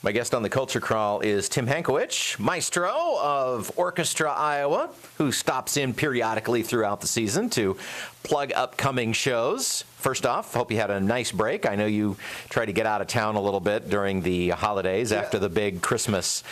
My guest on the Culture Crawl is Tim Hankewich, maestro of Orchestra Iowa, who stops in periodically throughout the season to plug upcoming shows. First off, hope you had a nice break. I know you tried to get out of town a little bit during the holidays after the big Christmas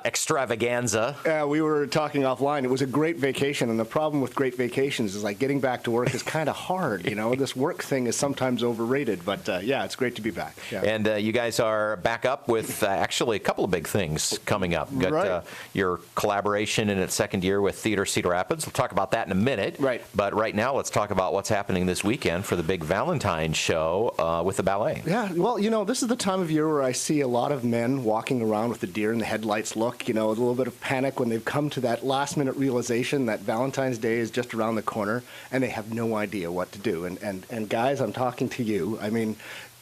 extravaganza. We were talking offline. It was a great vacation, and the problem with great vacations is like getting back to work is kind of hard. You know, this work thing is sometimes overrated, but yeah, it's great to be back. Yeah. And you guys are back up with actually a couple of big things coming up. Got Right. Your collaboration in its second year with Theatre Cedar Rapids. We'll talk about that in a minute. Right. But right now, let's talk about what's happening this weekend for the big Valentine's show with the ballet. Yeah, well, you know, this is the time of year where I see a lot of men walking around with the deer in the headlights look, you know, a little bit of panic when they've come to that last-minute realization that Valentine's Day is just around the corner, and they have no idea what to do. And guys, I'm talking to you. I mean,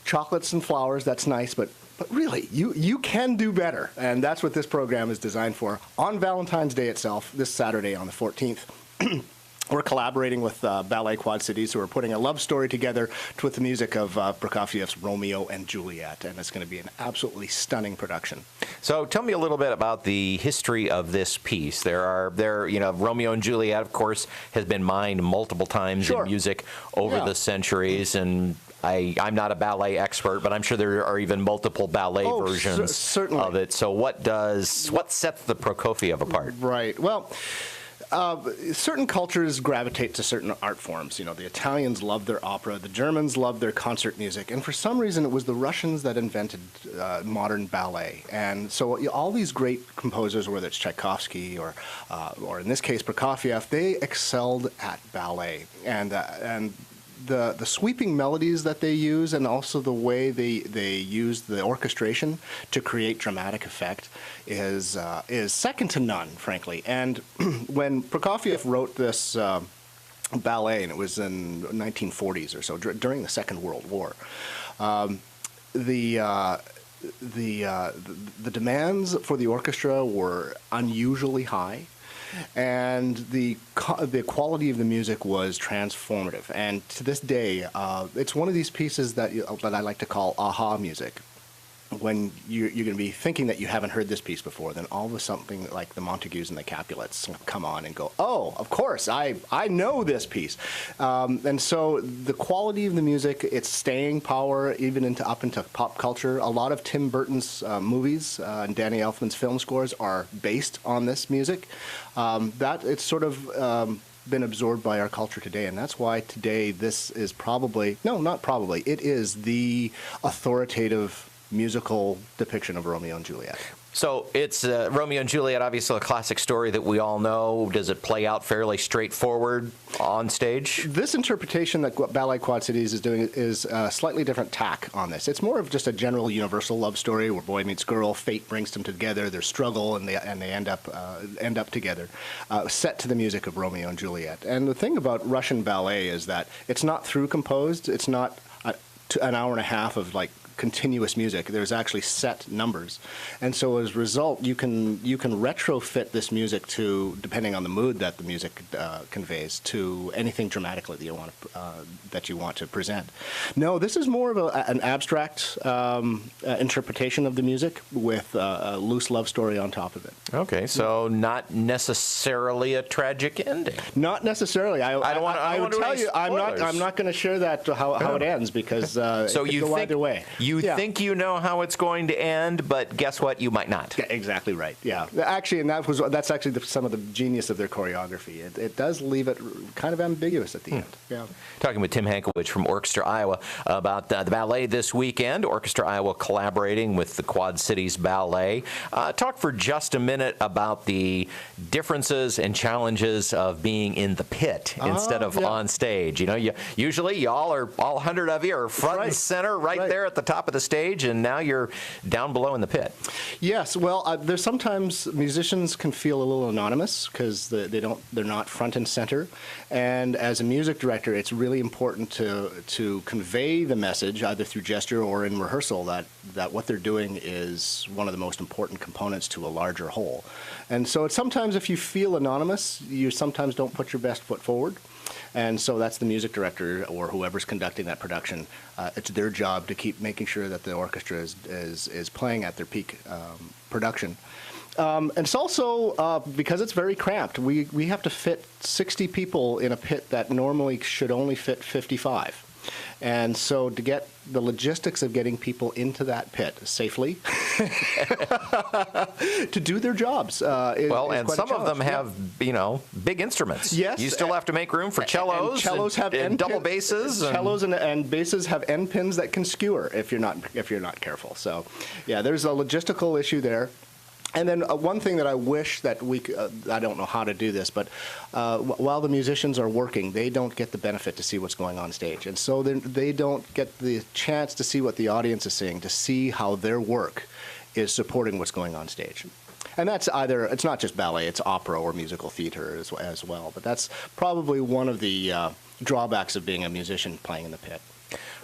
chocolates and flowers, that's nice, but really, you can do better, and that's what this program is designed for. On Valentine's Day itself, this Saturday on the 14th, we're collaborating with Ballet Quad Cities, who are putting a love story together with the music of Prokofiev's Romeo and Juliet, and it's going to be an absolutely stunning production. So tell me a little bit about the history of this piece. Romeo and Juliet, of course, has been mined multiple times in music over the centuries, and I'm not a ballet expert, but I'm sure there are even multiple ballet versions of it. So what sets the Prokofiev apart? Right. Well, certain cultures gravitate to certain art forms. You know, the Italians love their opera, the Germans love their concert music, and for some reason it was the Russians that invented modern ballet. And so all these great composers, whether it's Tchaikovsky or in this case Prokofiev, they excelled at ballet. And the sweeping melodies that they use, and also the way they use the orchestration to create dramatic effect is second to none, frankly. And when Prokofiev wrote this ballet, and it was in 1940s or so, during the Second World War, the demands for the orchestra were unusually high. And the quality of the music was transformative. And to this day, it's one of these pieces that I like to call aha music. When you're going to be thinking that you haven't heard this piece before, then all of a sudden something like the Montagues and the Capulets come on and go, oh, of course, I know this piece. And so the quality of the music, its staying power, even up into pop culture. A lot of Tim Burton's movies and Danny Elfman's film scores are based on this music. That it's sort of been absorbed by our culture today, and that's why today this is it is the authoritative musical depiction of Romeo and Juliet. So it's Romeo and Juliet, obviously a classic story that we all know. Does it play out fairly straightforward on stage? This interpretation that Ballet Quad Cities is doing is a slightly different tack on this. It's more of just a general universal love story where boy meets girl, fate brings them together, their struggle, and they end up together, set to the music of Romeo and Juliet. And the thing about Russian ballet is that it's not through composed. It's not an hour and a half of like continuous music. There's actually set numbers, and so as a result, you can retrofit this music to, depending on the mood that the music conveys, to anything dramatically that you want to present. No, this is more of an abstract interpretation of the music with a loose love story on top of it. Okay, so not necessarily a tragic ending. Not necessarily. I would tell you, I'm not going to share that how it ends, because so it you could go think either way. You think you know how it's going to end, but guess what? You might not. Yeah, exactly right. Yeah, actually, and that's actually some of the genius of their choreography. It does leave it kind of ambiguous at the end. Yeah. Talking with Tim Hankewich from Orchestra Iowa about the ballet this weekend. Orchestra Iowa collaborating with the Quad Cities Ballet. Talk for just a minute about the differences and challenges of being in the pit instead of on stage. You know, usually y'all are all 100 of you are front and center right there at the top of the stage, and now you're down below in the pit. Yes, well, there's sometimes musicians can feel a little anonymous because they're not front and center, and as a music director, it's really important to convey the message either through gesture or in rehearsal that what they're doing is one of the most important components to a larger whole. And so it's sometimes if you feel anonymous, you sometimes don't put your best foot forward. And so that's the music director or whoever's conducting that production. It's their job to keep making sure that the orchestra is playing at their peak production. And it's also, because it's very cramped, we have to fit 60 people in a pit that normally should only fit 55. And so to get the logistics of getting people into that pit safely to do their jobs is and quite some a of them have, big instruments. Yes. You still have to make room for cellos. And cellos have and double basses. Cellos and basses have end pins that can skewer if you're not careful. So, yeah, there's a logistical issue there. And then one thing that I wish that I don't know how to do this, but while the musicians are working, they don't get the benefit to see what's going on stage. And so they don't get the chance to see what the audience is seeing, to see how their work is supporting what's going on stage. And that's it's not just ballet, it's opera or musical theater as well. But that's probably one of the drawbacks of being a musician playing in the pit.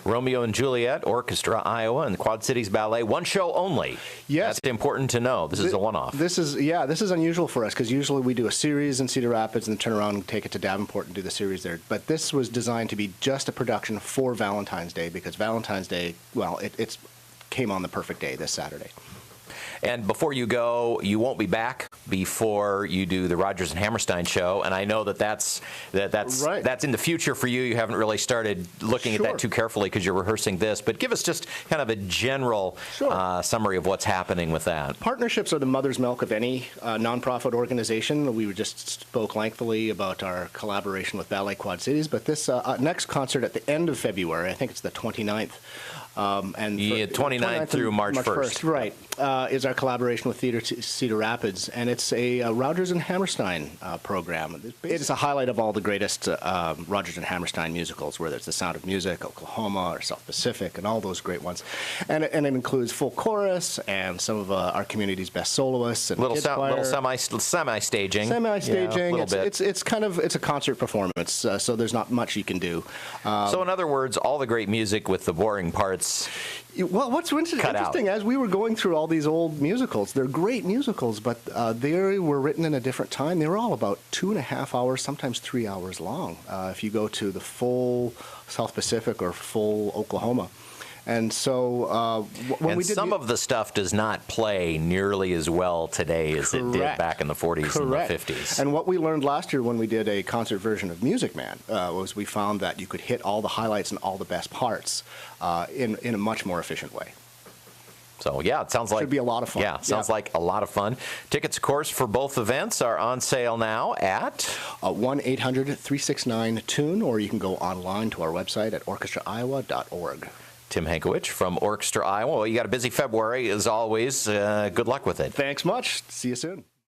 Romeo and Juliet, Orchestra Iowa, and the Quad Cities Ballet. One show only. Yes. That's important to know. This is a one-off. This is unusual for us because usually we do a series in Cedar Rapids and then turn around and take it to Davenport and do the series there. But this was designed to be just a production for Valentine's Day because Valentine's Day, well, it came on the perfect day this Saturday. And before you go, you won't be back before you do the Rodgers and Hammerstein show. And I know that's right. in the future for you. You haven't really started looking at that too carefully because you're rehearsing this. But give us just kind of a general summary of what's happening with that. Partnerships are the mother's milk of any nonprofit organization. We just spoke lengthily about our collaboration with Ballet Quad Cities. But this next concert at the end of February, I think it's the 29th. And 29th through March 1st. Right, is our collaboration with Theatre Cedar Rapids, and it's a Rodgers and Hammerstein program. It's a highlight of all the greatest Rodgers and Hammerstein musicals, whether it's The Sound of Music, Oklahoma, or South Pacific, and all those great ones. And it includes full chorus and some of our community's best soloists and little semi-staging. Semi-staging. Yeah, it's a concert performance, so there's not much you can do. So in other words, all the great music with the boring parts. Well, what's interesting, as we were going through all these old musicals, they're great musicals, but they were written in a different time. They were all about 2.5 hours, sometimes 3 hours long, if you go to the full South Pacific or full Oklahoma. And so when we did some of the stuff does not play nearly as well today as it did back in the 40s and the 50s. And what we learned last year when we did a concert version of Music Man was we found that you could hit all the highlights and all the best parts in a much more efficient way. So, yeah, it sounds like... Should be a lot of fun. Yeah, sounds like a lot of fun. Tickets, of course, for both events are on sale now at... 1-800-369-TUNE, or you can go online to our website at orchestraiowa.org. Tim Hankewich from Orchestra Iowa. Well, you got a busy February, as always. Good luck with it. Thanks much. See you soon.